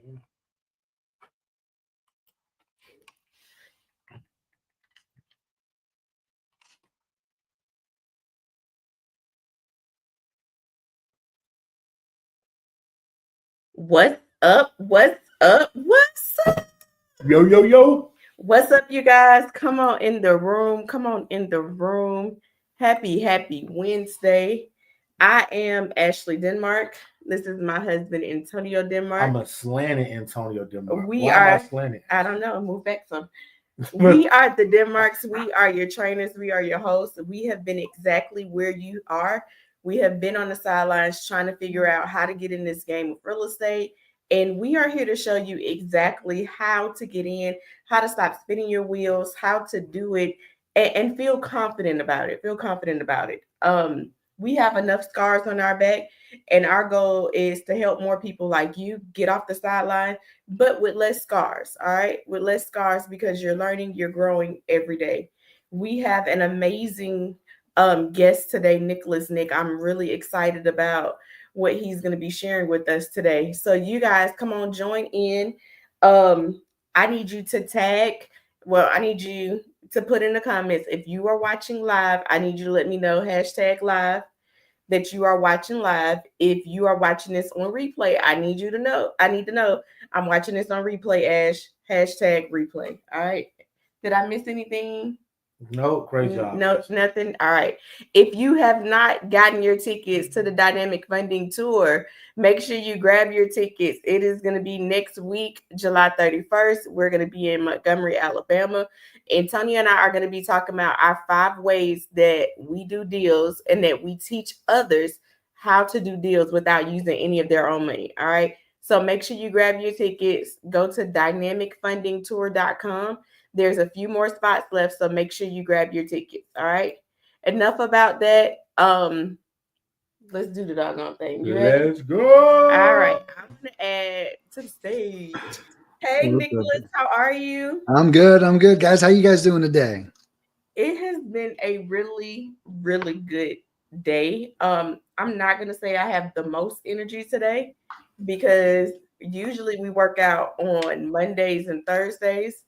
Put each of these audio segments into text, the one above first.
What's up? What's up? What's up? Yo, yo, yo. What's up, you guys? Come on in the room. Come on in the room. Happy Wednesday. I am Ashley Denmark. This is my husband, Antonio Denmark. I'm a slanted Antonio Denmark. We Why are, am I slanted? I don't know, move back some. We are the Denmarks. We are your trainers. We are your hosts. We have been exactly where you are. We have been on the sidelines trying to figure out how to get in this game of real estate. And we are here to show you exactly how to get in, how to stop spinning your wheels, how to do it, and feel confident about it. Feel confident about it. We have enough scars on our back, and our goal is to help more people like you get off the sideline, but with less scars. All right, with less scars because you're learning, you're growing every day. We have an amazing guest today, Nicholas Nick. I'm really excited about what he's going to be sharing with us today. So you guys come on, join in. I need you to tag. Well, I need you to put in the comments if you are watching live. I need you to let me know #live that you are watching live. If you are watching this on replay, I need you to know. I need to know I'm watching this on replay. #replay. All right. Did I miss anything? No, great job. No, nothing. All right. If you have not gotten your tickets to the Dynamic Funding Tour, make sure you grab your tickets. It is going to be next week, July 31st. We're going to be in Montgomery, Alabama. Antonio and I are going to be talking about our 5 ways that we do deals and that we teach others how to do deals without using any of their own money. All right. So make sure you grab your tickets. Go to dynamicfundingtour.com. There's a few more spots left, so make sure you grab your tickets. All right. Enough about that. Let's do the doggone thing. You ready? Let's go. All right. I'm gonna add to the stage. Hey, Nicholas, how are you? I'm good. I'm good, guys. How you guys doing today? It has been a really, really good day. I'm not gonna say I have the most energy today because usually we work out on Mondays and Thursdays,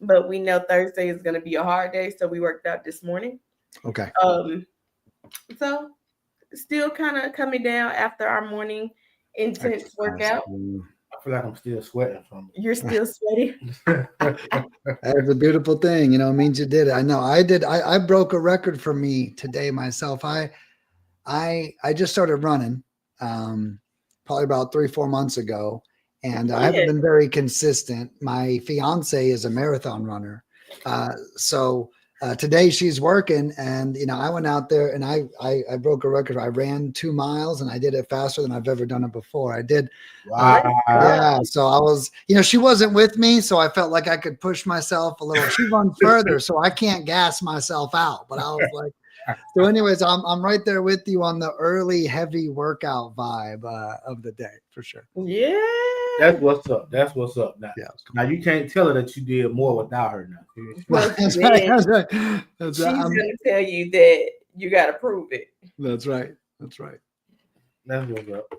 but we know Thursday is gonna be a hard day, so we worked out this morning. Okay. So still kind of coming down after our morning intense workout. I feel like I'm still sweating from it. You're still sweaty. That's a beautiful thing. It means you did it. I know I did. I broke a record for me today myself. I just started running probably about 3-4 months ago, and I haven't been very consistent. My fiance is a marathon runner. So today she's working, and I went out there and I broke a record. I ran 2 miles and I did it faster than I've ever done it before. I did. Wow. Yeah. So I was, she wasn't with me, so I felt like I could push myself a little. She runs further, so I can't gas myself out. But I was like, so anyways, I'm right there with you on the early heavy workout vibe of the day for sure. Yeah. That's what's up. That's what's up. Now you can't tell her that you did more without her now. That's right. That's right. She's gonna tell you that you gotta prove it. That's right. That's right. That's what's up.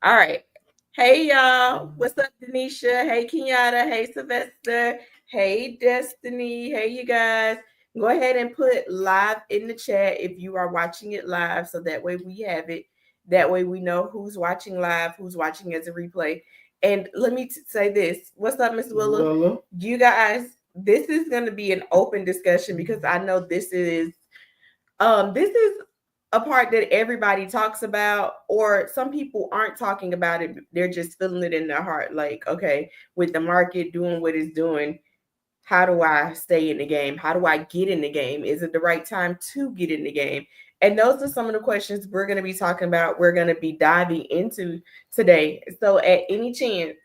All right. Hey y'all. What's up, Denisha? Hey Kenyatta. Hey Sylvester. Hey Destiny. Hey you guys. Go ahead and put live in the chat if you are watching it live, so that way we have it. That way we know who's watching live, who's watching as a replay. And let me say this. What's up, Miss Willa? You guys, this is going to be an open discussion because I know this is a part that everybody talks about, or some people aren't talking about it. They're just feeling it in their heart. Like, okay, with the market doing what it's doing, how do I stay in the game? How do I get in the game? Is it the right time to get in the game? And those are some of the questions we're going to be talking about. We're going to be diving into today. So at any chance,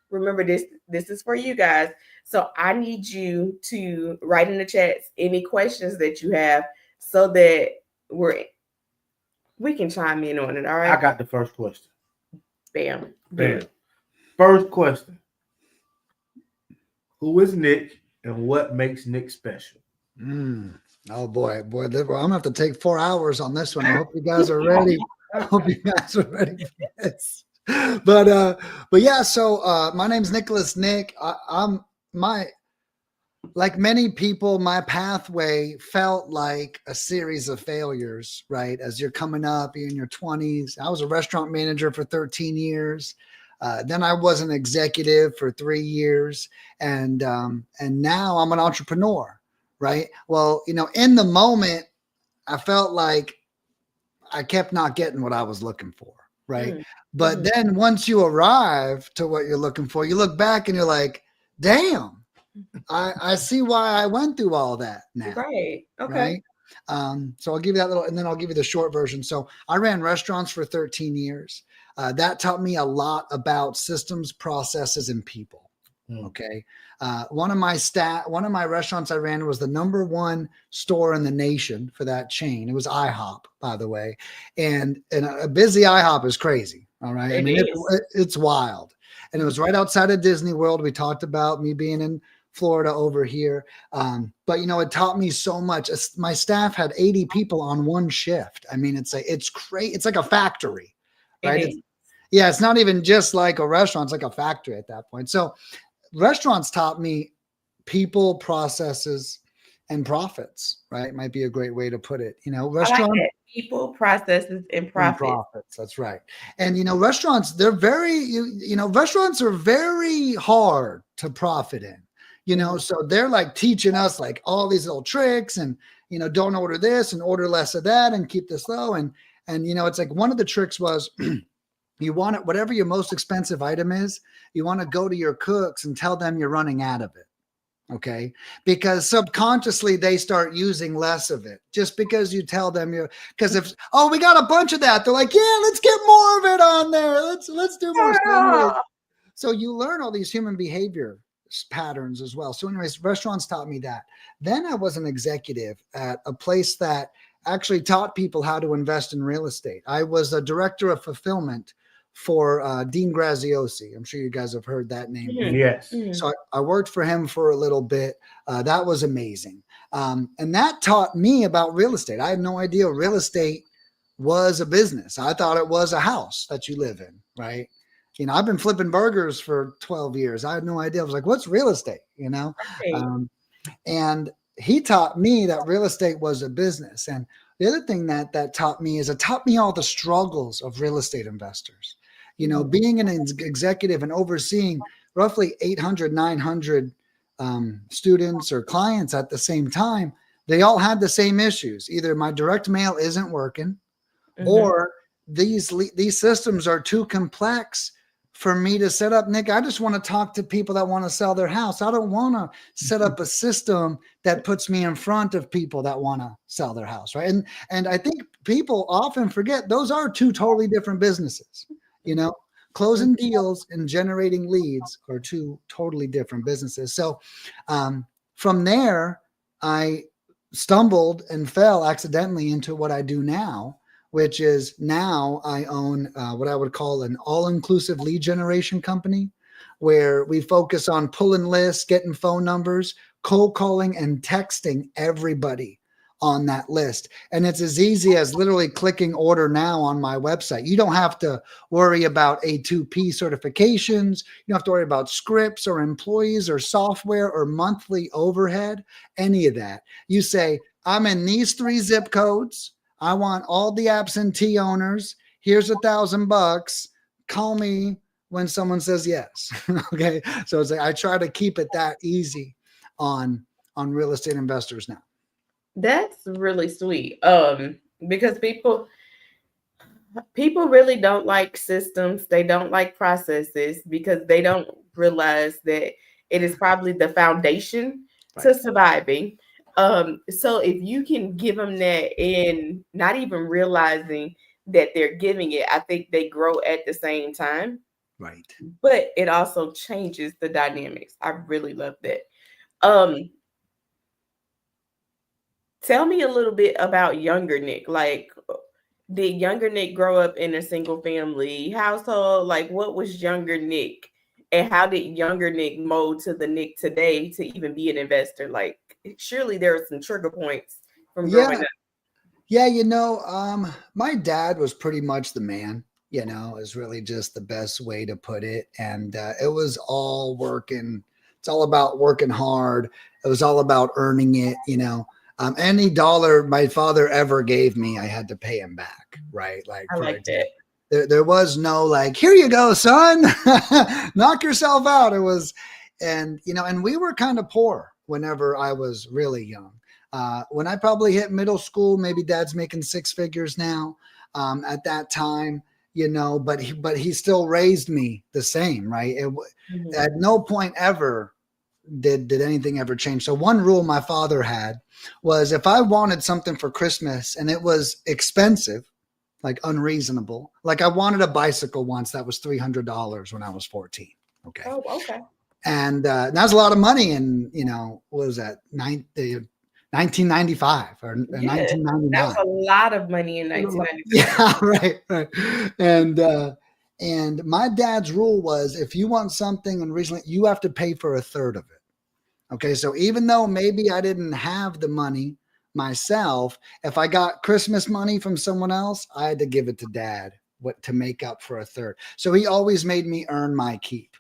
remember this is for you guys. So I need you to write in the chats any questions that you have so that we can chime in on it. All right. I got the first question. Bam. First question. Who is Nick and what makes Nick special? Oh boy, I'm gonna have to take 4 hours on this one. I hope you guys are ready. I hope you guys are ready for this. but yeah. So my name's Nicholas Nick. I'm like many people, my pathway felt like a series of failures, right? As you're coming up, you're in your 20s. I was a restaurant manager for 13 years. Then I was an executive for 3 years. And now I'm an entrepreneur, right? Well, in the moment, I felt like I kept not getting what I was looking for, right? But then once you arrive to what you're looking for, you look back and you're like, damn. I see why I went through all that now. Right. Okay. Right. So I'll give you that little, and then I'll give you the short version. So I ran restaurants for 13 years. That taught me a lot about systems, processes, and people. Okay. One of my restaurants I ran was the #1 store in the nation for that chain. It was IHOP, by the way. And a busy IHOP is crazy. All right. I mean, it's wild. And it was right outside of Disney World. We talked about me being in Florida over here. But it taught me so much. My staff had 80 people on one shift. I mean, it's crazy. It's like a factory, right? It's not even just like a restaurant. It's like a factory at that point. So restaurants taught me people, processes, and profits, right? Might be a great way to put it. Restaurant people, processes, and profits. That's right. And restaurants, they're restaurants are very hard to profit in. So they're like teaching us like all these little tricks and, don't order this and order less of that and keep this low. And it's like one of the tricks was you want it, whatever your most expensive item is, you want to go to your cooks and tell them you're running out of it. Okay. Because subconsciously they start using less of it just because you tell them because we got a bunch of that. They're like, yeah, let's get more of it on there. Let's do more stuff. So you learn all these human behavior patterns as well. So anyways, restaurants taught me that. Then I was an executive at a place that actually taught people how to invest in real estate. I was a director of fulfillment for Dean Graziosi. I'm sure you guys have heard that name. Yes. So I worked for him for a little bit. That was amazing. And that taught me about real estate. I had no idea real estate was a business. I thought it was a house that you live in, right? I've been flipping burgers for 12 years. I had no idea. I was like, what's real estate? Right. And he taught me that real estate was a business. And the other thing that taught me is it taught me all the struggles of real estate investors. Being an executive and overseeing roughly 800, 900 students or clients at the same time, they all had the same issues. Either my direct mail isn't working or these systems are too complex for me to set up. Nick, I just want to talk to people that want to sell their house. I don't want to set up a system that puts me in front of people that want to sell their house, right? And I think people often forget those are two totally different businesses. Closing deals and generating leads are two totally different businesses. So from there, I stumbled and fell accidentally into what I do now, which is now I own what I would call an all-inclusive lead generation company, where we focus on pulling lists, getting phone numbers, cold calling, and texting everybody on that list. And it's as easy as literally clicking order now on my website. You don't have to worry about A2P certifications. You don't have to worry about scripts or employees or software or monthly overhead, any of that. You say, I'm in these 3 zip codes. I want all the absentee owners. Here's $1,000. Call me when someone says yes. Okay. So it's like, I try to keep it that easy on real estate investors now. That's really sweet. Because people really don't like systems. They don't like processes because they don't realize that it is probably the foundation to surviving. So if you can give them that and not even realizing that they're giving it, I think they grow at the same time. Right. But it also changes the dynamics. I really love that. Tell me a little bit about younger Nick. Like, did younger Nick grow up in a single family household? Like, what was younger Nick? And how did younger Nick mold to the Nick today to even be an investor? Like, surely there are some trigger points from growing up. Yeah, my dad was pretty much the man. you know, is really just the best way to put it. And it was all working. It's all about working hard. It was all about earning it, you know. Any dollar my father ever gave me, I had to pay him back, right? Like, I liked it. There was no like, here you go, son, knock yourself out. It was, and you know, and we were kind of poor whenever I was really young. When I probably hit middle school, maybe dad's making six figures now. At that time, you know, but he still raised me the same, right? At no point ever did anything ever change. So one rule my father had was if I wanted something for Christmas and it was expensive, like unreasonable, like I wanted a bicycle once that was $300 when I was 14. Okay. Oh, okay. And that was a lot of money in, you know, what was that? 1995 or 1999. That was a lot of money in 1995. Yeah, right. And my dad's rule was if you want something unreasonable, you have to pay for a third of it. Okay. So even though maybe I didn't have the money myself, if I got Christmas money from someone else, I had to give it to dad to make up for a third. So he always made me earn my keep.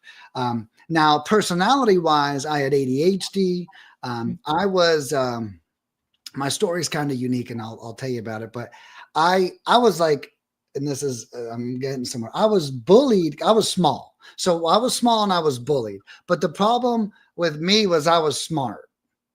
Now, personality wise, I had ADHD. I was, my story is kind of unique and I'll tell you about it, but I was like, and this is, I'm getting somewhere. I was bullied. I was small. So I was small and I was bullied, but the problem with me was I was smart.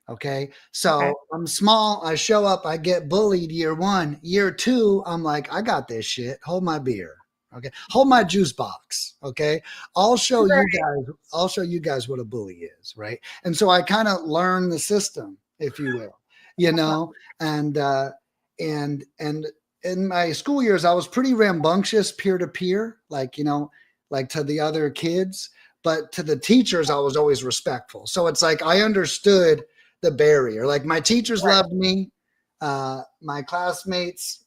Okay. So I'm small. I show up, I get bullied year one, year two. I'm like, I got this shit. Hold my beer. Okay. Hold my juice box. Okay. I'll show you guys what a bully is. Right. And so I kind of learned the system, if you will, you know, and in my school years, I was pretty rambunctious peer to peer, like, you know, like to the other kids, but to the teachers, I was always respectful. So it's like, I understood the barrier. Like my teachers loved me. My classmates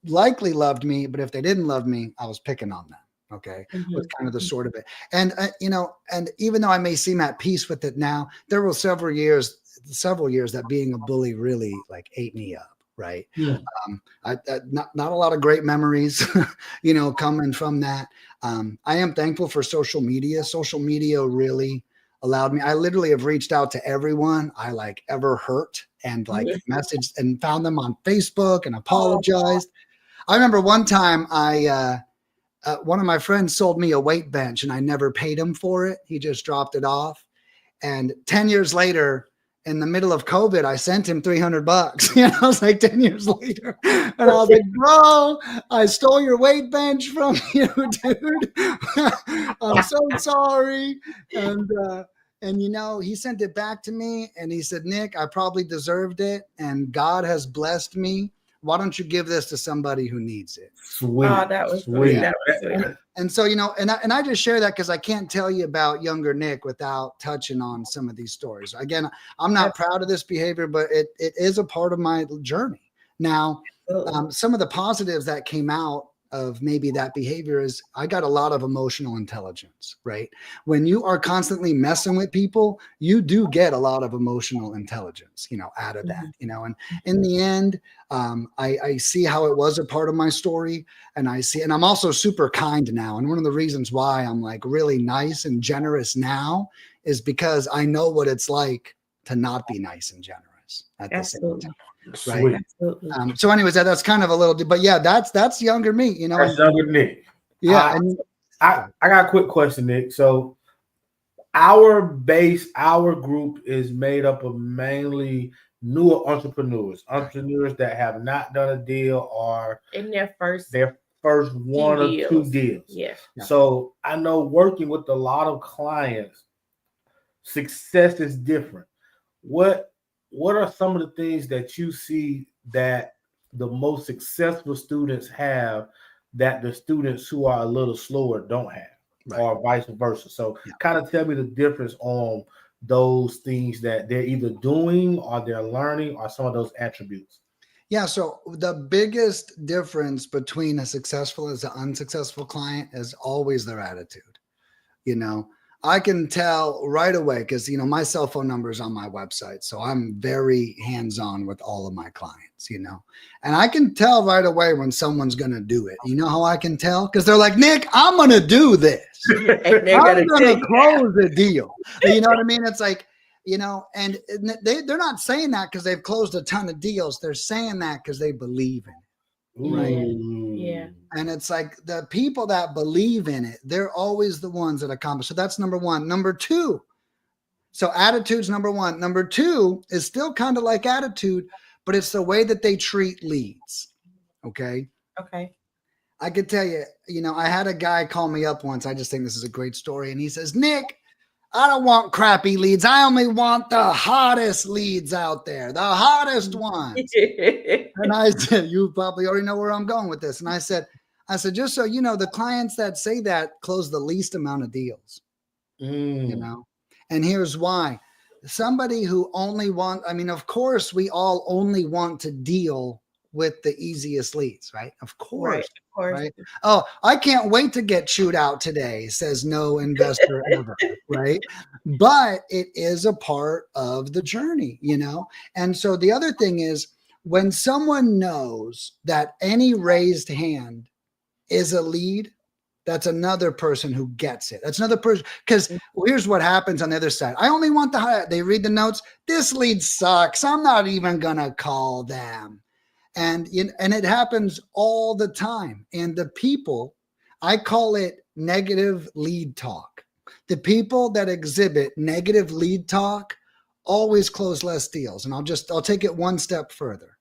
likely loved me, but if they didn't love me, I was picking on them. Okay. Was kind of the sort of it. And, you know, and even though I may seem at peace with it now, there were several years that being a bully really like ate me up. Right. Yeah. Not a lot of great memories, you know, coming from that. I am thankful for social media. Social media really allowed me. I literally have reached out to everyone I like ever hurt and like messaged and found them on Facebook and apologized. I remember one time one of my friends sold me a weight bench and I never paid him for it. He just dropped it off. And 10 years later, in the middle of COVID, I sent him $300. You know, I was like 10 years later. And I was like, bro, I stole your weight bench from you, dude. I'm so sorry. And, you know, he sent it back to me and he said, Nick, I probably deserved it. And God has blessed me. Why don't you give this to somebody who needs it? Sweet. Oh, that was sweet. Yeah. That was sweet. And so, you know, and I just share that because I can't tell you about younger Nick without touching on some of these stories. Again, I'm not proud of this behavior, but it is a part of my journey. Now, some of the positives that came out of maybe that behavior is I got a lot of emotional intelligence, right? When you are constantly messing with people, you do get a lot of emotional intelligence, you know, out of that, you know, and in the end, I see how it was a part of my story and and I'm also super kind now. And one of the reasons why I'm like really nice and generous now is because I know what it's like to not be nice and generous at the same time. Right. So anyways, that's kind of a little, but yeah, that's younger me, you know. That's younger Nick. Yeah. I got a quick question, Nick. So our group is made up of mainly newer entrepreneurs that have not done a deal or in their first one or two deals. Yeah. So I know working with a lot of clients, success is different. What are some of the things that you see that the most successful students have that the students who are a little slower don't have, or vice versa? So kind of tell me the difference on those things that they're either doing or they're learning or some of those attributes. Yeah. So the biggest difference between a successful and an unsuccessful client is always their attitude. You know, I can tell right away because, you know, my cell phone number is on my website. So I'm very hands-on with all of my clients, you know, and I can tell right away when someone's going to do it. You know how I can tell? Because they're like, Nick, I'm going to do this. And they're I'm going take to close the deal. You know what I mean? It's like, you know, and they're not saying that because they've closed a ton of deals. They're saying that because they believe in it. Right. Yeah. And it's like the people that believe in it, they're always the ones that accomplish. So that's number one. Number two, so attitude's number one. Number two is still kind of like attitude, but it's the way that they treat leads. Okay. Okay. I could tell you, you know, I had a guy call me up once. I just think this is a great story. And he says, Nick, I don't want crappy leads. I only want the hottest leads out there, the hottest ones. And I said, you probably already know where I'm going with this. And I said, just so you know, the clients that say that close the least amount of deals, you know, and here's why. Somebody who only I mean, of course, we all only want to deal with the easiest leads, right? Of course. Right. Of course. Right. Oh, I can't wait to get chewed out today, says no investor ever. Right. But it is a part of the journey, you know? And so the other thing is when someone knows that any raised hand is a lead, that's another person who gets it. That's another person. Because here's what happens on the other side. I only want they read the notes. This lead sucks. I'm not even going to call them. And it happens all the time. And the people, I call it negative lead talk. The people that exhibit negative lead talk always close less deals. And I'll take it one step further.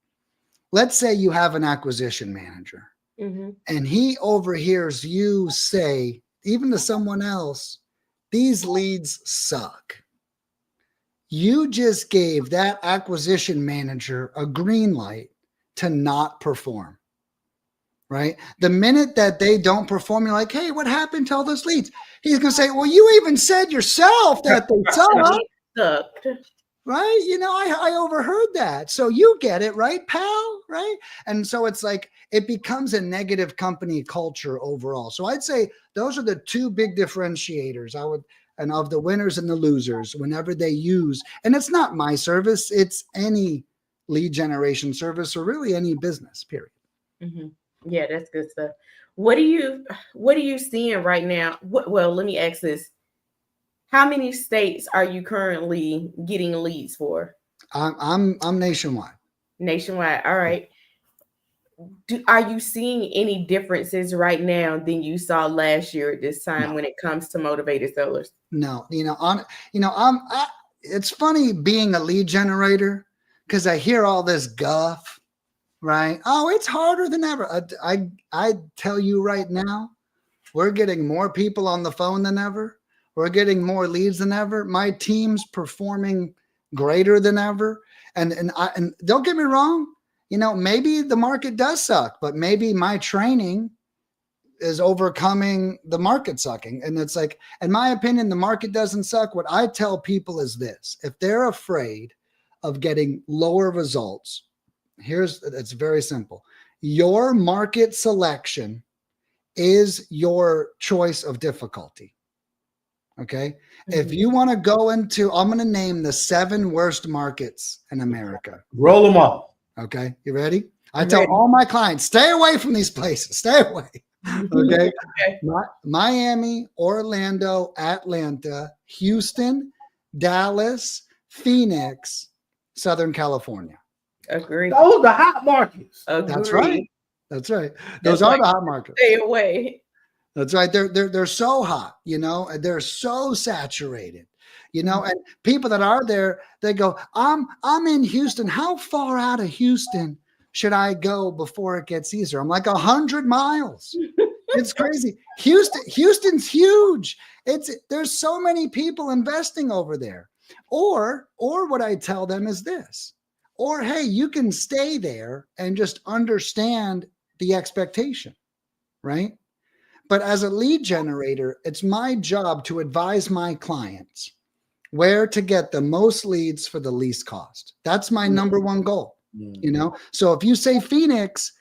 Let's say you have an acquisition manager and he overhears you say, even to someone else, these leads suck. You just gave that acquisition manager a green light to not perform, right? The minute that they don't perform, you're like, hey, what happened to all those leads? He's going to say, well, you even said yourself that they sucked, right? You know, I overheard that. So you get it, right, pal? Right? And so it's like, it becomes a negative company culture overall. So I'd say those are the two big differentiators and of the winners and the losers whenever they use, and it's not my service, it's any lead generation service or really any business, period. Yeah, that's good stuff. What are you seeing right now? Well, let me ask this. How many states are you currently getting leads for? I'm nationwide. Nationwide. All right. Are you seeing any differences right now than you saw last year at this time when it comes to motivated sellers? No. It's funny being a lead generator because I hear all this guff, right? Oh, it's harder than ever. I tell you right now, we're getting more people on the phone than ever. We're getting more leads than ever. My team's performing greater than ever. And don't get me wrong, you know, maybe the market does suck, but maybe my training is overcoming the market sucking. And it's like, in my opinion, the market doesn't suck. What I tell people is this: if they're afraid of getting lower results, it's very simple. Your market selection is your choice of difficulty. Okay. If you want to go into, I'm going to name the 7 worst markets in America. Roll them off. Okay. You ready? I tell all my clients, stay away from these places. Stay away. Okay. Miami, Orlando, Atlanta, Houston, Dallas, Phoenix, Southern California. Agree. Those are the hot markets. Agreed. That's right. That's right. Those are the hot markets. Stay away. That's right. They're so hot, you know, and they're so saturated, you know, and people that are there, they go, I'm in Houston. How far out of Houston should I go before it gets easier? I'm like 100 miles. It's crazy. Houston's huge. There's so many people investing over there. Or what I tell them is this, or, hey, you can stay there and just understand the expectation, right? But as a lead generator, it's my job to advise my clients where to get the most leads for the least cost. That's my number one goal, you know? So if you say Phoenix,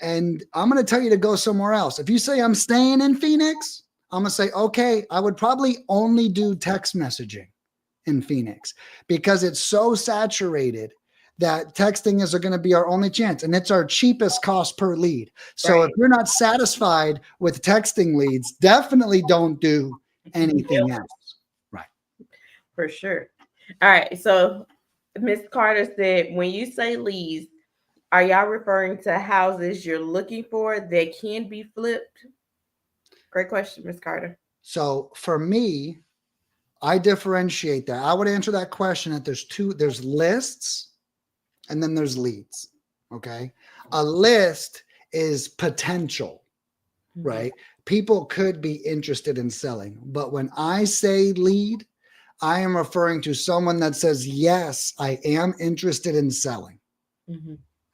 and I'm going to tell you to go somewhere else. If you say I'm staying in Phoenix, I'm gonna say, okay, I would probably only do text messaging in Phoenix because it's so saturated that texting is going to be our only chance, and it's our cheapest cost per lead. So if you're not satisfied with texting leads, definitely don't do anything else. Right. For sure. All right. So Miss Carter said, when you say leads, are y'all referring to houses you're looking for that can be flipped? Great question, Miss Carter. So for me, I differentiate that. I would answer that question that there's lists and then there's leads. Okay. A list is potential, right? People could be interested in selling. But when I say lead, I am referring to someone that says, yes, I am interested in selling.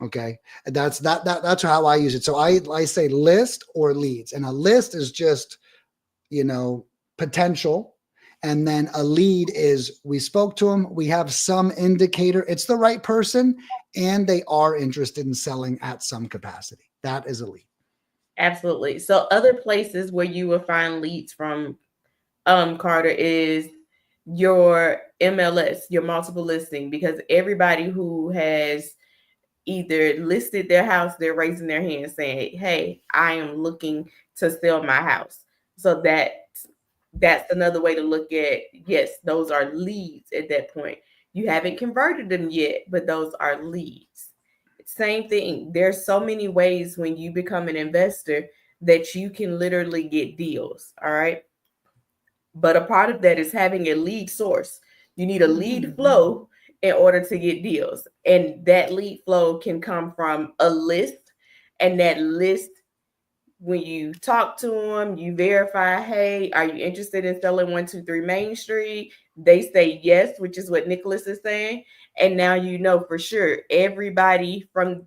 Okay. That's how I use it. So I say list or leads, and a list is just, potential. And then a lead is we spoke to them. We have some indicator. It's the right person and they are interested in selling at some capacity. That is a lead. Absolutely. So other places where you will find leads from, Carter, is your MLS, your multiple listing, because everybody who has either listed their house, they're raising their hand saying, hey, I am looking to sell my house. So that's another way to look at, yes, those are leads at that point. You haven't converted them yet, but those are leads. Same thing. There's so many ways when you become an investor that you can literally get deals. All right. But a part of that is having a lead source. You need a lead flow in order to get deals. And that lead flow can come from a list. And that list, when you talk to them, you verify, hey, are you interested in selling 123 Main Street? They say yes, which is what Nicholas is saying. And now you know for sure everybody from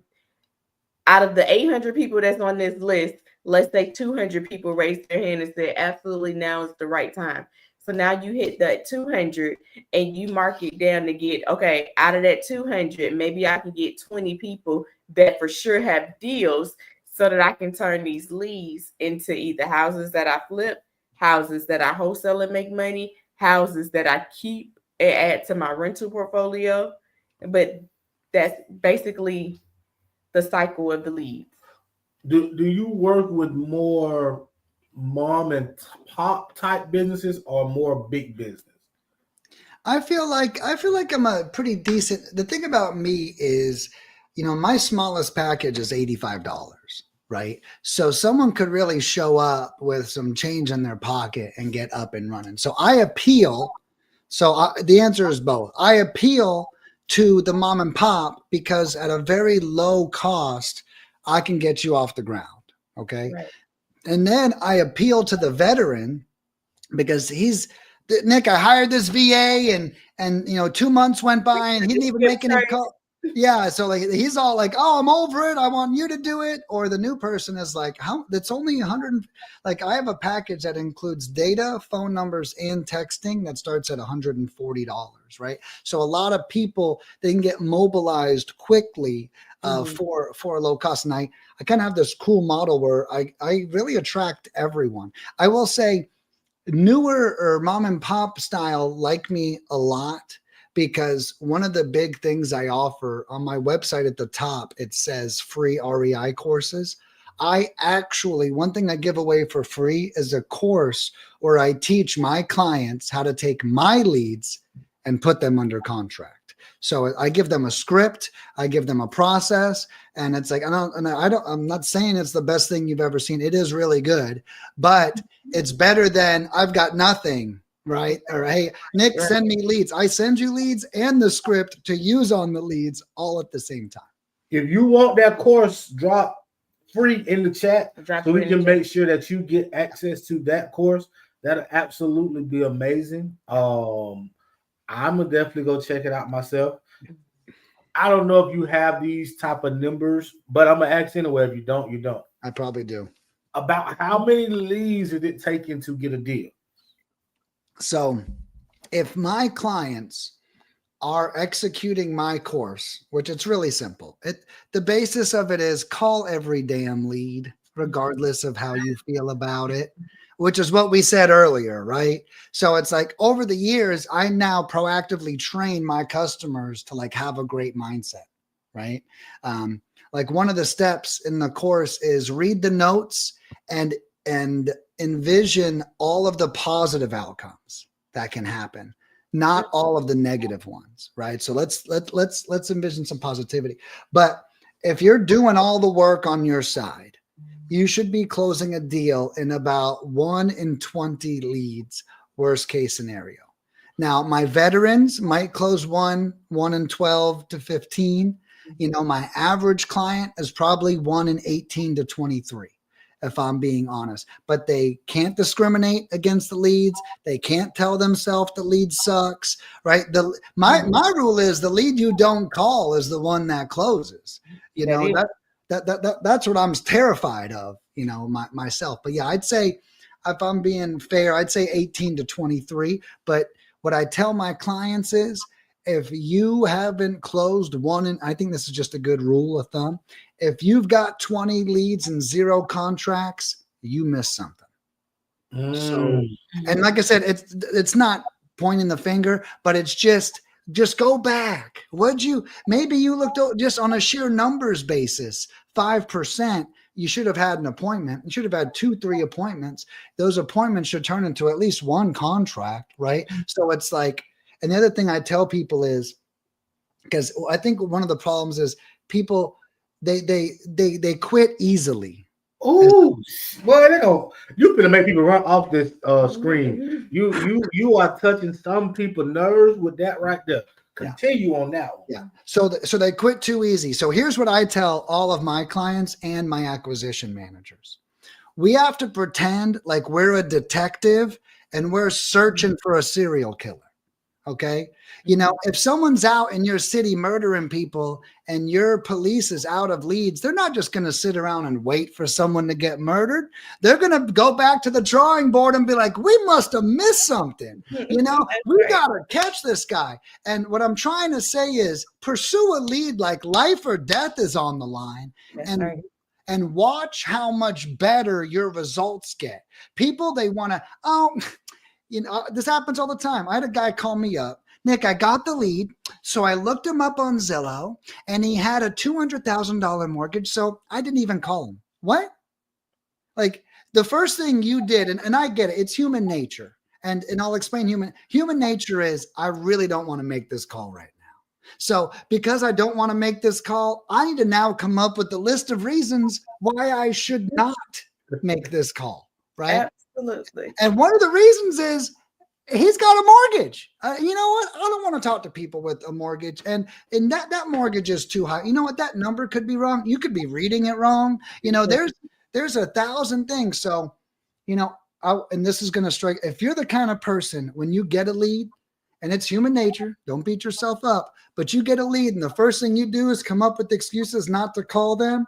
out of the 800 people that's on this list, let's say 200 people raised their hand and said, absolutely, now is the right time. So now you hit that 200 and you mark it down to get, okay, out of that 200, maybe I can get 20 people that for sure have deals so that I can turn these leads into either houses that I flip, houses that I wholesale and make money, houses that I keep and add to my rental portfolio. But that's basically the cycle of the leads. Do you work with more mom and pop type businesses or more big business? I feel like I'm a pretty decent. The thing about me is, my smallest package is $85, right? So someone could really show up with some change in their pocket and get up and running. So I appeal. The answer is both. I appeal to the mom and pop because at a very low cost, I can get you off the ground. Okay. Right. And then I appeal to the veteran because Nick, I hired this VA and 2 months went by and he didn't even make any call. Yeah. So he's all like, oh, I'm over it. I want you to do it. Or the new person is like, that's only 100. Like I have a package that includes data, phone numbers, and texting that starts at $140, right? So a lot of people, they can get mobilized quickly for a low cost. And I kind of have this cool model where I really attract everyone. I will say newer or mom and pop style like me a lot, because one of the big things I offer on my website at the top, it says free REI courses. One thing I give away for free is a course where I teach my clients how to take my leads and put them under contract. So I give them a script, I give them a process, and it's like, I'm not saying it's the best thing you've ever seen. It is really good, but it's better than I've got nothing. Right. Or, hey, Nick, send me leads. I send you leads and the script to use on the leads all at the same time. If you want that course, drop free in the chat so we can make sure that you get access to that course. That'll absolutely be amazing. I'm gonna definitely go check it out myself. I don't know if you have these type of numbers, but I'm gonna ask anyway. If you don't, you don't. I probably do. About how many leads is it taking to get a deal? So if my clients are executing my course, which it's really simple, the basis of it is call every damn lead, regardless of how you feel about it. which is what we said earlier, right? So it's like over the years, I now proactively train my customers to like have a great mindset, right? Like one of the steps in the course is read the notes and envision all of the positive outcomes that can happen, not all of the negative ones, right? So let's envision some positivity. But if you're doing all the work on your side, you should be closing a deal in about 1 in 20 leads, worst case scenario. Now, my veterans might close 1 in 12 to 15. You know, my average client is probably 1 in 18 to 23, if I'm being honest. But they can't discriminate against the leads. They can't tell themselves the lead sucks, right? My rule is the lead you don't call is the one that closes. You know, that's what I'm terrified of, you know, myself. But yeah, I'd say, if I'm being fair, I'd say 18 to 23. But what I tell my clients is, if you haven't closed I think this is just a good rule of thumb. If you've got 20 leads and 0 contracts, you missed something. So, and like I said, it's not pointing the finger, but it's just go back. Maybe you looked just on a sheer numbers basis, 5%. You should have had an appointment. You should have had 2-3 appointments. Those appointments should turn into at least 1 contract, right? So it's like, and the other thing I tell people is, because I think one of the problems is people, they quit easily. Oh, well, you're gonna make people run off this screen. You are touching some people's nerves with that right there. Continue on that one. Yeah. So they quit too easy. So here's what I tell all of my clients and my acquisition managers. We have to pretend like we're a detective and we're searching for a serial killer. Okay. You know, if someone's out in your city murdering people and your police is out of leads, they're not just going to sit around and wait for someone to get murdered. They're going to go back to the drawing board and be like, we must have missed something. You know, we got to catch this guy. And what I'm trying to say is pursue a lead like life or death is on the line. And watch how much better your results get. People, they want to, you know, this happens all the time. I had a guy call me up. Nick, I got the lead. So I looked him up on Zillow and he had a $200,000 mortgage. So I didn't even call him. What? Like the first thing you did, and I get it, it's human nature. And I'll explain human nature is I really don't want to make this call right now. So because I don't want to make this call, I need to now come up with the list of reasons why I should not make this call. Right. Absolutely. And one of the reasons is he's got a mortgage. You know what? I don't want to talk to people with a mortgage. And that mortgage is too high. You know what? That number could be wrong. You could be reading it wrong. You know, there's 1,000 things. So, you know, and this is going to strike. If you're the kind of person when you get a lead, and it's human nature, don't beat yourself up, but you get a lead and the first thing you do is come up with excuses not to call them.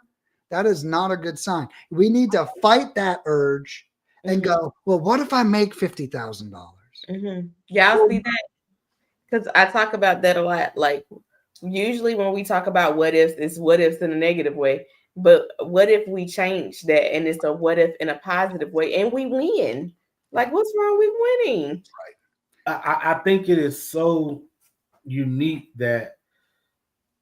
That is not a good sign. We need to fight that urge and go, well, what if I make $50,000? Y'all see that? Because I talk about that a lot. Like usually when we talk about what ifs, it's what ifs in a negative way. But what if we change that and it's a what if in a positive way and we win? Like what's wrong with winning? Right. I think it is so unique that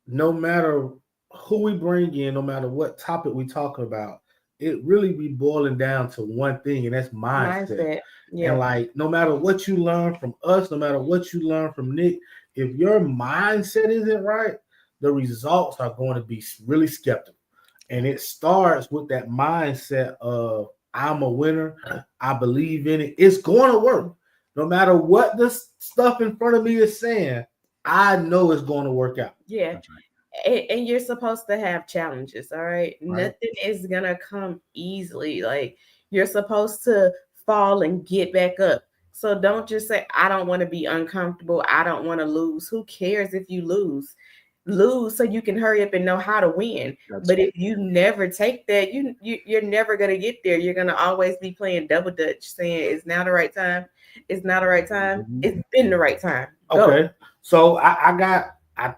no matter who we bring in, no matter what topic we talk about, it really be boiling down to one thing, and that's mindset. Yeah. And like, no matter what you learn from us, no matter what you learn from Nick, if your mindset isn't right, the results are going to be really skeptical. And it starts with that mindset of I'm a winner. I believe in it. It's going to work. No matter what this stuff in front of me is saying, I know it's going to work out. Yeah. That's right. And you're supposed to have challenges, all right? Nothing is going to come easily. Like you're supposed to fall and get back up. So don't just say, I don't want to be uncomfortable. I don't want to lose. Who cares if you lose? Lose so you can hurry up and know how to win. That's but right. If you never take that, you're never going to get there. You're going to always be playing double dutch saying it's now the right time. It's not the right time. It's been the right time. Go. Okay. So I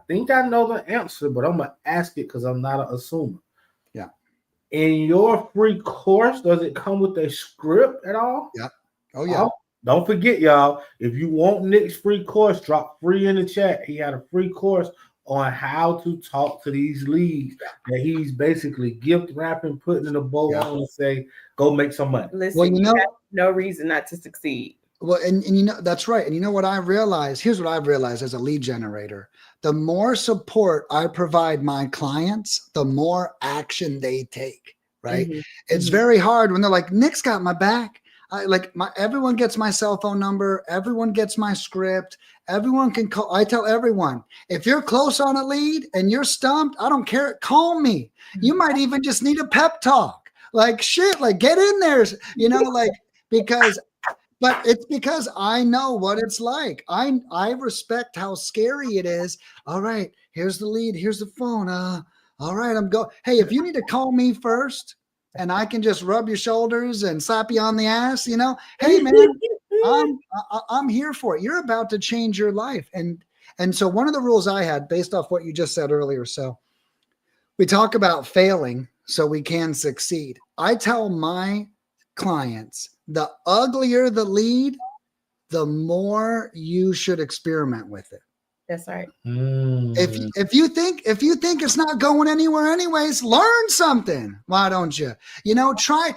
think I know the answer, but I'm gonna ask it because I'm not an assumer. Yeah. In your free course, does it come with a script at all? Yeah. Oh yeah. Don't forget, y'all. If you want Nick's free course, drop free in the chat. He had a free course on how to talk to these leads that he's basically gift wrapping, putting in a bow on, and say, "Go make some money." Listen, Well, you know, have no reason not to succeed. well, and you know, that's right. And you know what I realized? Here's what I've realized as a lead generator. The more support I provide my clients, the more action they take, right? Mhm. It's very hard when they're like, Nick's got my back. Everyone gets my cell phone number, everyone gets my script, everyone can call. I tell everyone, if you're close on a lead and you're stumped, I don't care. Call me. You might even just need a pep talk. Like shit, like get in there, you know, like because but it's because I know what it's like. I respect how scary it is. All right, here's the lead. Here's the phone. All right, I'm go. Hey, if you need to call me first, and I can just rub your shoulders and slap you on the ass, you know. Hey, man, I'm here for it. You're about to change your life, and so one of the rules I had, based off what you just said earlier, so we talk about failing so we can succeed. I tell my clients, the uglier the lead, the more you should experiment with it. That's right. If you think it's not going anywhere anyways, learn something. Why don't you? You know, try.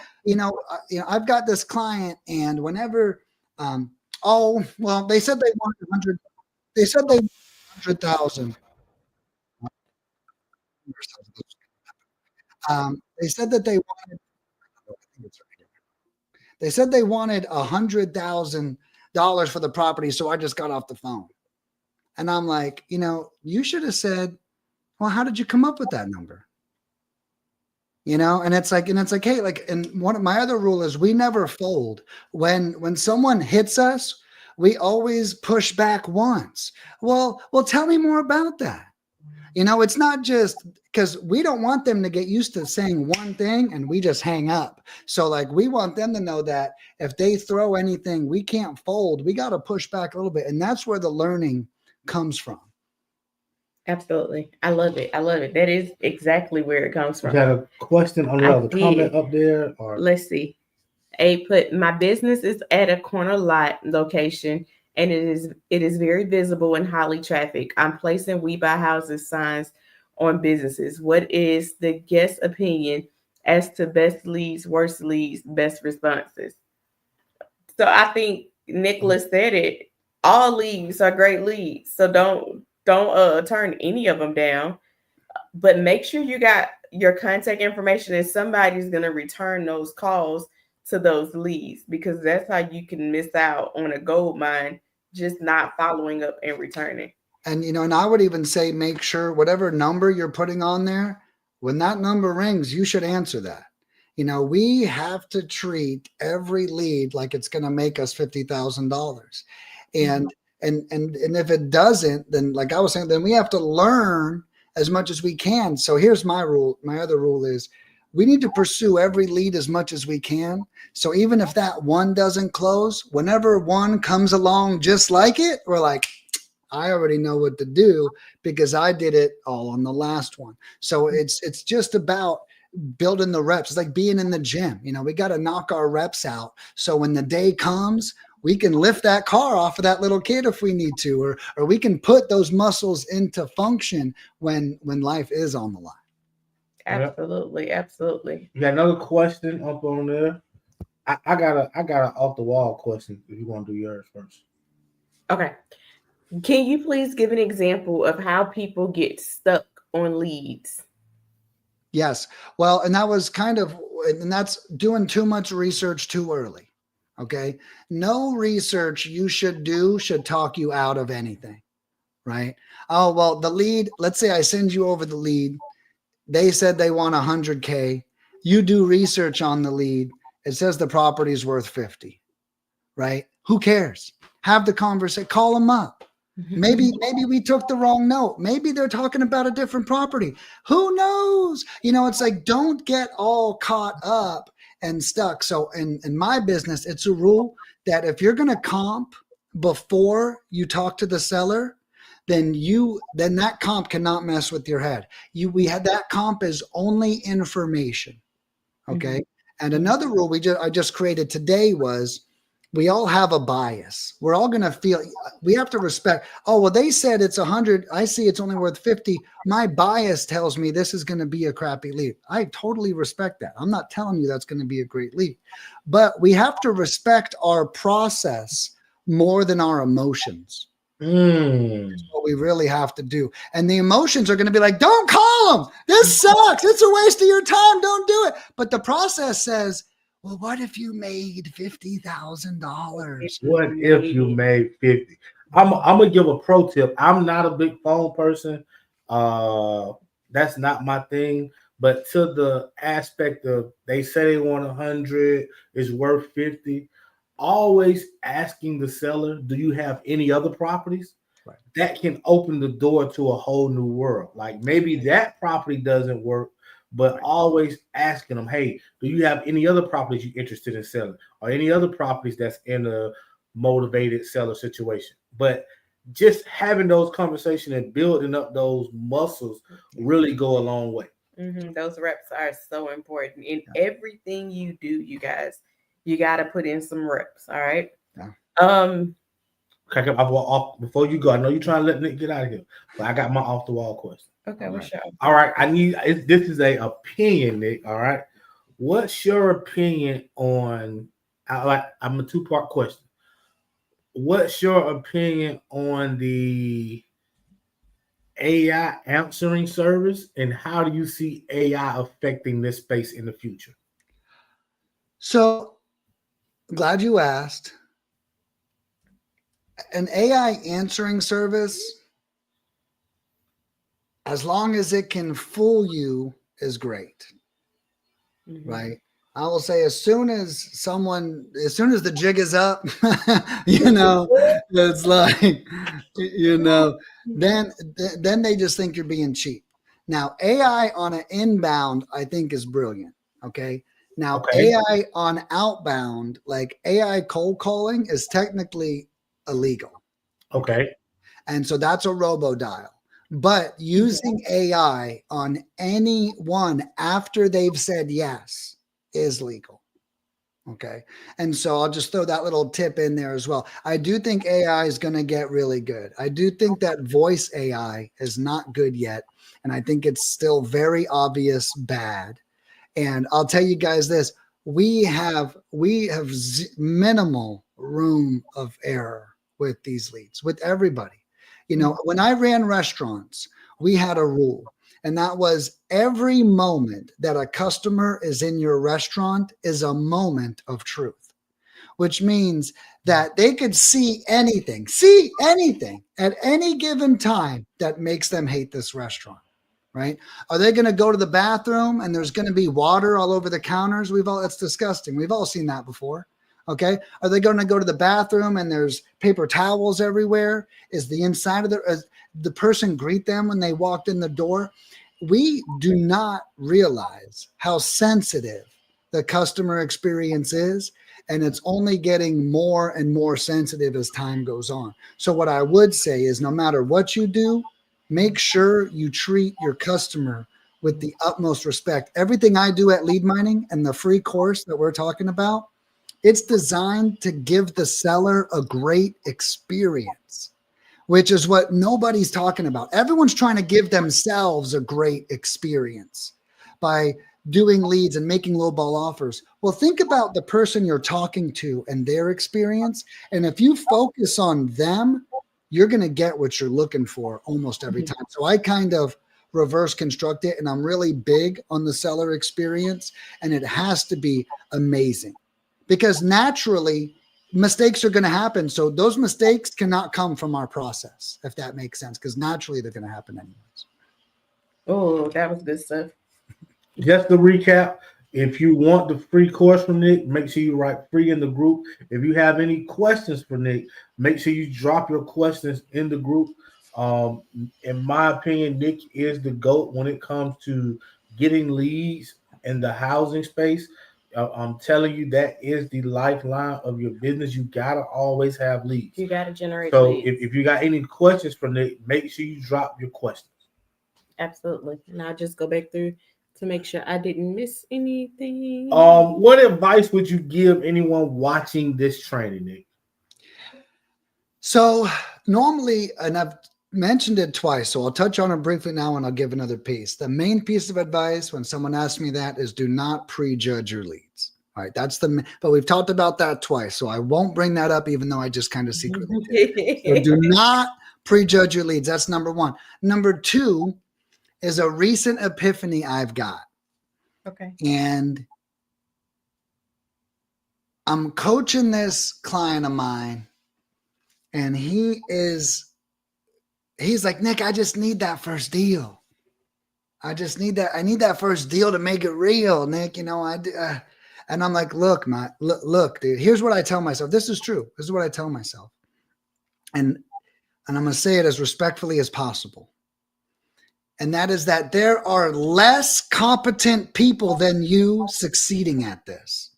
I've got this client, and whenever, they said they wanted 100. They said they wanted 100,000. They said that they wanted. They said they wanted $100,000 for the property, so I just got off the phone. And I'm like, you should have said, well, how did you come up with that number? And it's like, hey, and one of my other rule is we never fold. When someone hits us, we always push back once. Well, tell me more about that. It's not just because we don't want them to get used to saying one thing and we just hang up. So we want them to know that if they throw anything, we can't fold. We got to push back a little bit. And that's where the learning comes from. Absolutely. I love it. That is exactly where it comes from. You got a question on the comment up there? Or let's see. A put, my business is at a corner lot location, and it is very visible and highly trafficked. I'm placing We Buy Houses signs on businesses. What is the guest opinion as to best leads, worst leads, best responses? So I think Nicholas said it. All leads are great leads. So don't turn any of them down. But make sure you got your contact information and somebody's going to return those calls to those leads, because that's how you can miss out on a gold mine, just not following up and returning. And, and I would even say, make sure whatever number you're putting on there, when that number rings, you should answer that. We have to treat every lead like it's going to make us $50,000. And if it doesn't, then like I was saying, then we have to learn as much as we can. So here's my rule. My other rule is we need to pursue every lead as much as we can. So even if that one doesn't close, whenever one comes along just like it, we're like, I already know what to do because I did it all on the last one. So it's just about building the reps. It's like being in the gym. We got to knock our reps out. So when the day comes, we can lift that car off of that little kid if we need to, or we can put those muscles into function when life is on the line. Absolutely. Absolutely. You got another question up on there? I got a off the wall question if you want to do yours first. Okay. Can you please give an example of how people get stuck on leads? Yes. Well, and that's doing too much research too early. Okay. No research you should do should talk you out of anything. Right. Oh, well, the lead, let's say I send you over the lead. They said they want 100K. You do research on the lead. It says the property is worth 50. Right. Who cares? Have the conversation, call them up. Maybe we took the wrong note. Maybe they're talking about a different property. Who knows? It's like, don't get all caught up and stuck. So in my business, it's a rule that if you're going to comp before you talk to the seller, then that comp cannot mess with your head. That comp is only information. Okay. And another rule I just created today was we all have a bias. We're all going to feel, we have to respect, oh, well, they said it's 100. I see it's only worth 50. My bias tells me this is going to be a crappy lead. I totally respect that. I'm not telling you that's going to be a great lead, but we have to respect our process more than our emotions. That's what we really have to do. And the emotions are going to be like, don't call them. This sucks. It's a waste of your time. Don't do it. But the process says, well, what if you made $50,000? What if you made 50? I'm gonna give a pro tip. I'm not a big phone person. That's not my thing. But to the aspect of they say they want 100, is worth 50. Always asking the seller, do you have any other properties? Right. That can open the door to a whole new world. Like maybe that property doesn't work, but always asking them, hey, do you have any other properties you're interested in selling, or any other properties that's in a motivated seller situation? But just having those conversations and building up those muscles really go a long way. Those reps are so important in everything you do, you guys. You got to put in some reps. All right. Yeah. Before you go, I know you're trying to let Nick get out of here, but I got my off the wall question. Okay, what's your? All right, this is a opinion, Nick. All right, what's your opinion on? I'm a 2-part question. What's your opinion on the AI answering service, and how do you see AI affecting this space in the future? So glad you asked. An AI answering service, as long as it can fool you, is great. Right? I will say as soon as the jig is up, it's like, then they just think you're being cheap. Now, AI on an inbound, I think is brilliant. Okay. Now, AI on outbound, like AI cold calling, is technically illegal. Okay. And so that's a robo dial. But using AI on anyone after they've said yes is legal. Okay. And so I'll just throw that little tip in there as well. I do think AI is going to get really good. I do think that voice AI is not good yet. And I think it's still very obvious bad. And I'll tell you guys this, we have minimal room of error with these leads, with everybody. When I ran restaurants, we had a rule, and that was every moment that a customer is in your restaurant is a moment of truth, which means that they could see anything at any given time that makes them hate this restaurant. Right? Are they going to go to the bathroom and there's going to be water all over the counters? That's disgusting. We've all seen that before. Okay. Are they going to go to the bathroom and there's paper towels everywhere? Is the inside of the person greet them when they walked in the door? We do not realize how sensitive the customer experience is. And it's only getting more and more sensitive as time goes on. So what I would say is no matter what you do, make sure you treat your customer with the utmost respect. Everything I do at Lead Mining and the free course that we're talking about, it's designed to give the seller a great experience, which is what nobody's talking about. Everyone's trying to give themselves a great experience by doing leads and making lowball offers. Well, think about the person you're talking to and their experience. And if you focus on them, you're going to get what you're looking for almost every time. So I kind of reverse construct it, and I'm really big on the seller experience, and it has to be amazing because naturally mistakes are going to happen. So those mistakes cannot come from our process, if that makes sense, because naturally they're going to happen anyways. Oh, that was good stuff. Just to recap, if you want the free course from Nick, make sure you write free in the group. If you have any questions for Nick, make sure you drop your questions in the group. In my opinion, Nick is the GOAT when it comes to getting leads in the housing space. I'm telling you, that is the lifeline of your business. You got to always have leads. You got to generate So leads. if you got any questions for Nick, make sure you drop your questions. Absolutely. And I'll just go back through to make sure I didn't miss anything. What advice would you give anyone watching this training, Nick? So normally, and I've mentioned it twice, so I'll touch on it briefly now and I'll give another piece. The main piece of advice when someone asks me that is do not prejudge your leads. All right, but we've talked about that twice, so I won't bring that up, even though I just kind of secretly did. So do not prejudge your leads. That's number one. Number two is a recent epiphany I've got. Okay. And I'm coaching this client of mine, and he's like, Nick, I just need that first deal. I need that first deal to make it real, Nick. You know, and I'm like, look, look, dude, here's what I tell myself. This is true. This is what I tell myself. And I'm going to say it as respectfully as possible. And that is that there are less competent people than you succeeding at this.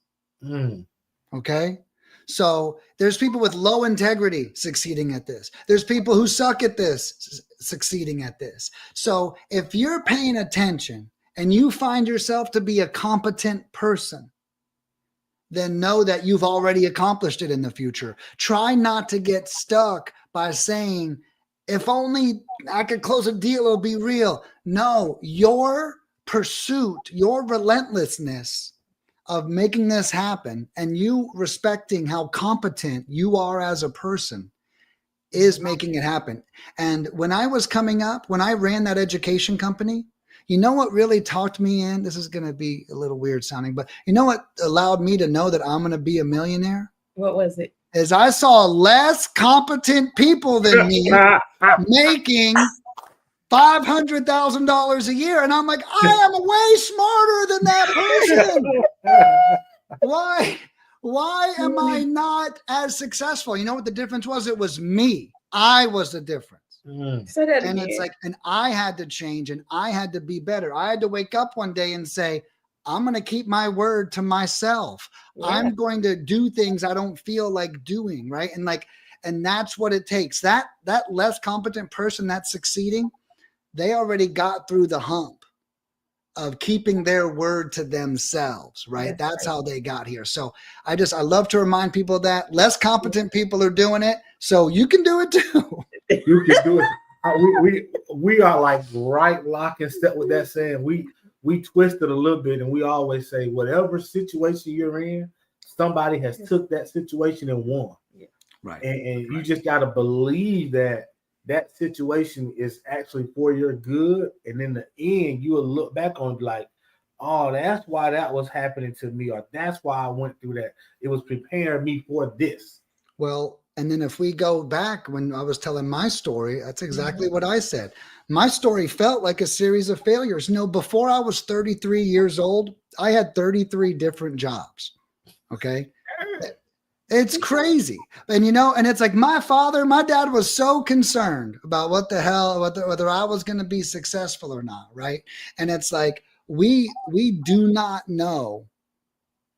Okay? So there's people with low integrity succeeding at this. There's people who suck at this succeeding at this. So if you're paying attention and you find yourself to be a competent person, then know that you've already accomplished it in the future. Try not to get stuck by saying, if only I could close a deal, it'll be real. No, your pursuit, your relentlessness of making this happen and you respecting how competent you are as a person is making it happen. And when I was coming up, when I ran that education company, you know what really talked me in? This is going to be a little weird sounding, but you know what allowed me to know that I'm going to be a millionaire? What was it? Is I saw less competent people than me making $500,000 a year. And I'm like, I am way smarter than that person. Why am I not as successful? You know what the difference was? It was me. I was the difference. Say that And again. it's like, and I had to change and I had to be better. I had to wake up one day and say, I'm going to keep my word to myself. Yeah. I'm going to do things I don't feel like doing. Right. And that's what it takes. That less competent person that's succeeding, they already got through the hump of keeping their word to themselves. Right. That's how they got here. So I love to remind people that less competent people are doing it. So you can do it too. You can do it. We are like right lock and step with that saying. We twist it a little bit and we always say, whatever situation you're in, somebody has took that situation and won. Yeah. Right. And you just got to believe that situation is actually for your good. And in the end, you will look back on it like, oh, that's why that was happening to me. Or that's why I went through that. It was preparing me for this. Well, and then if we go back when I was telling my story, that's exactly what I said. My story felt like a series of failures. You know, before I was 33 years old, I had 33 different jobs. Okay. It's crazy. And, you know, and it's like my dad was so concerned about whether I was going to be successful or not. Right. And it's like, we do not know.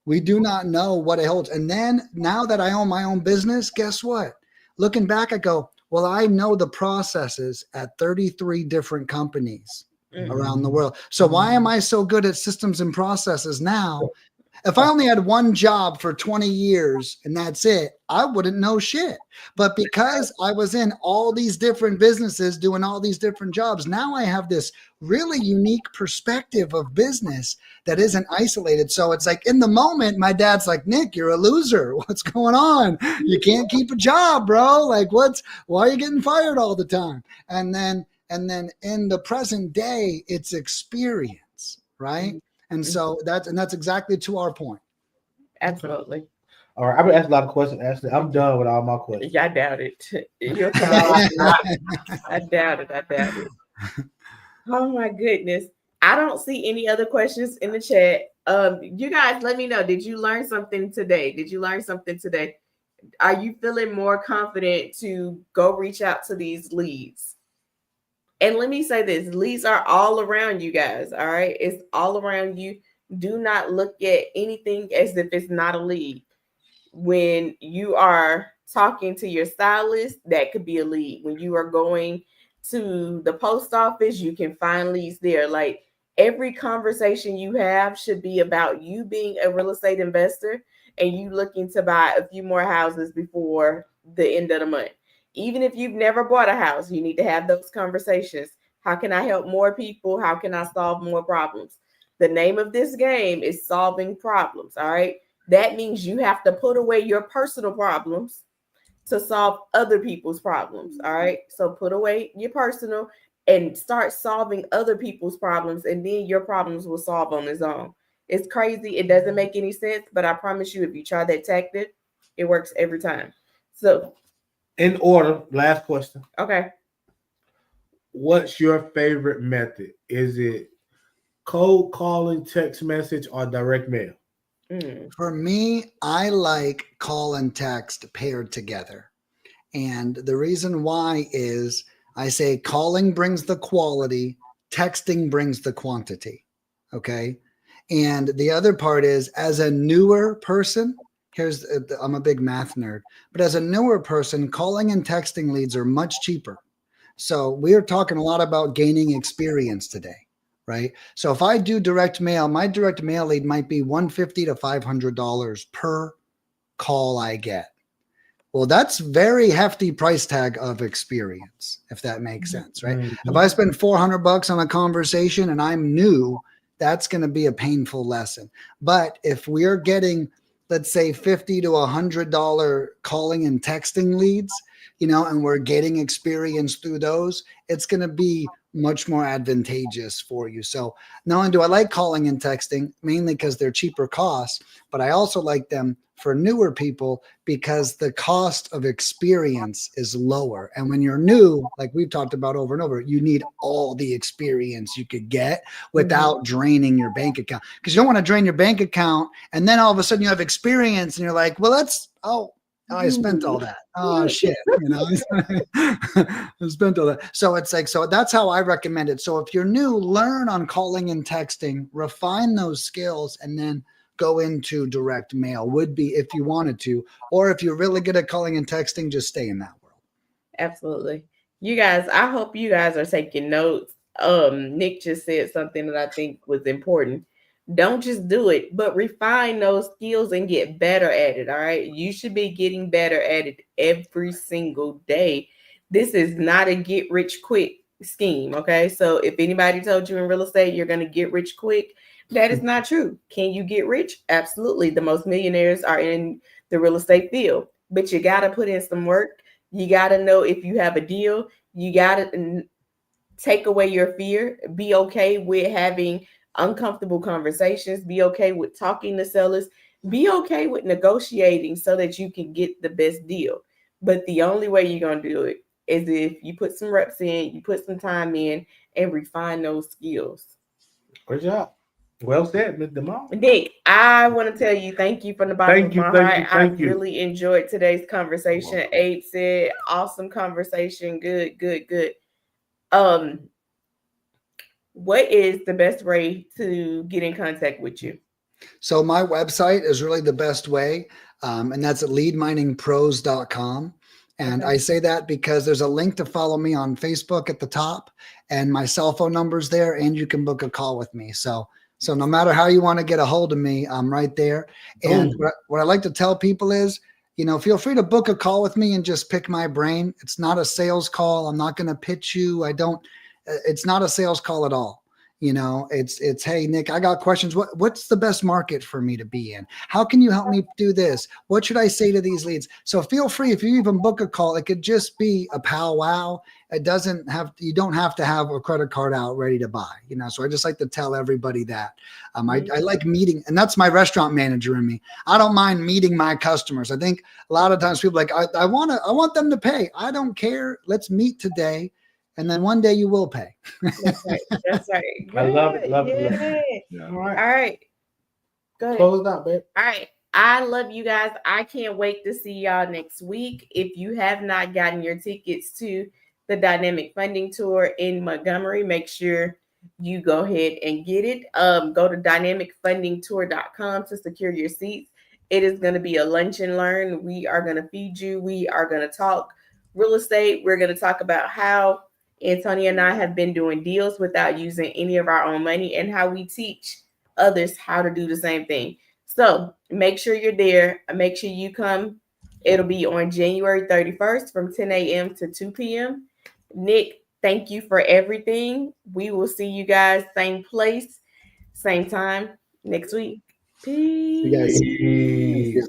We do not know what it holds. And then now that I own my own business, guess what? Looking back, I go, well, I know the processes at 33 different companies around the world. So why am I so good at systems and processes now? If I only had one job for 20 years and that's it, I wouldn't know shit. But because I was in all these different businesses doing all these different jobs, now I have this really unique perspective of business that isn't isolated. So it's like in the moment, my dad's like, Nick, you're a loser. What's going on? You can't keep a job, bro. Like why are you getting fired all the time? And then in the present day, it's experience, right? And so that's exactly to our point. Absolutely. All right, I've been asked a lot of questions. Ashley, I'm done with all my questions. Yeah, I doubt it. I doubt it. Oh my goodness. I don't see any other questions in the chat. You guys let me know. Did you learn something today? Are you feeling more confident to go reach out to these leads? And let me say this, leads are all around you guys. All right. It's all around you. Do not look at anything as if it's not a lead. When you are talking to your stylist, that could be a lead. When you are going to the post office, you can find leads there. Like Every conversation you have should be about you being a real estate investor and you looking to buy a few more houses before the end of the month. Even if you've never bought a house, you need to have those conversations. How can I help more people? How can I solve more problems? The name of this game is solving problems. All right. That means you have to put away your personal problems to solve other people's problems. All right. So put away your personal and start solving other people's problems, and then your problems will solve on its own. It's crazy. It doesn't make any sense, but I promise you, if you try that tactic, it works every time. So, In order, last question. okay. What's your favorite method? Is it cold calling, text message, or direct mail? For me, I like call and text paired together. And the reason why is I say calling brings the quality, texting brings the quantity. Okay. And the other part is, as a newer person, I'm a big math nerd, but as a newer person, calling and texting leads are much cheaper. So we are talking a lot about gaining experience today, right? So if I do direct mail, my direct mail lead might be $150 to $500 per call I get. Well, that's very hefty price tag of experience, if that makes sense, right? Mm-hmm. If I spend $400 on a conversation and I'm new, that's going to be a painful lesson. But if we're getting, let's say, $50 to $100 calling and texting leads, and we're getting experience through those, it's going to be much more advantageous for you. So not only do I like calling and texting, mainly because they're cheaper costs, but I also like them for newer people because the cost of experience is lower. And when you're new, like we've talked about over and over, you need all the experience you could get without draining your bank account, because you don't want to drain your bank account and then all of a sudden you have experience and you're like, well, I spent all that. Oh shit. I spent all that. So it's like, so that's how I recommend it. So if you're new, learn on calling and texting, refine those skills, and then go into direct mail would be if you wanted to, or if you're really good at calling and texting, just stay in that world. Absolutely. You guys, I hope you guys are taking notes. Nick just said something that I think was important. Don't just do it, but refine those skills and get better at it. All right. You should be getting better at it every single day. This is not a get rich quick scheme. Okay. So if anybody told you in real estate you're going to get rich quick, that is not true. Can you get rich? Absolutely. The most millionaires are in the real estate field, but you got to put in some work. You got to know if you have a deal. You got to take away your fear. Be okay with having uncomfortable conversations. Be okay with talking to sellers. Be okay with negotiating so that you can get the best deal. But the only way you're going to do it is if you put some reps in, you put some time in, and refine those skills. Great job. Well said, Ms. DeMar. Nick, I want to tell you thank you from the bottom of my heart. I really enjoyed today's conversation. Abe said, awesome conversation. Good. What is the best way to get in contact with you? So my website is really the best way, and that's at leadminingpros.com. And I say that because there's a link to follow me on Facebook at the top, and my cell phone number's there, and you can book a call with me. So no matter how you want to get a hold of me, I'm right there. And what I like to tell people is, feel free to book a call with me and just pick my brain. It's not a sales call. I'm not going to pitch you. It's not a sales call at all. It's, hey, Nick, I got questions. What's the best market for me to be in? How can you help me do this? What should I say to these leads? So feel free, if you even book a call, it could just be a powwow. You don't have to have a credit card out ready to buy, so I just like to tell everybody that. I like meeting, and that's my restaurant manager in me. I don't mind meeting my customers. I think a lot of times people are like, I want them to pay. I don't care. Let's meet today. And then one day you will pay. That's right. I love it. All right. Go ahead. Close it out, babe. All right. I love you guys. I can't wait to see y'all next week. If you have not gotten your tickets to the Dynamic Funding Tour in Montgomery, make sure you go ahead and get it. Go to dynamicfundingtour.com to secure your seats. It is going to be a lunch and learn. We are going to feed you. We are going to talk real estate. We're going to talk about how Antonia and I have been doing deals without using any of our own money, and how we teach others how to do the same thing. So make sure you're there. Make sure you come. It'll be on January 31st from 10 a.m. to 2 p.m. Nick, thank you for everything. We will see you guys same place, same time next week. Peace. You guys. Peace.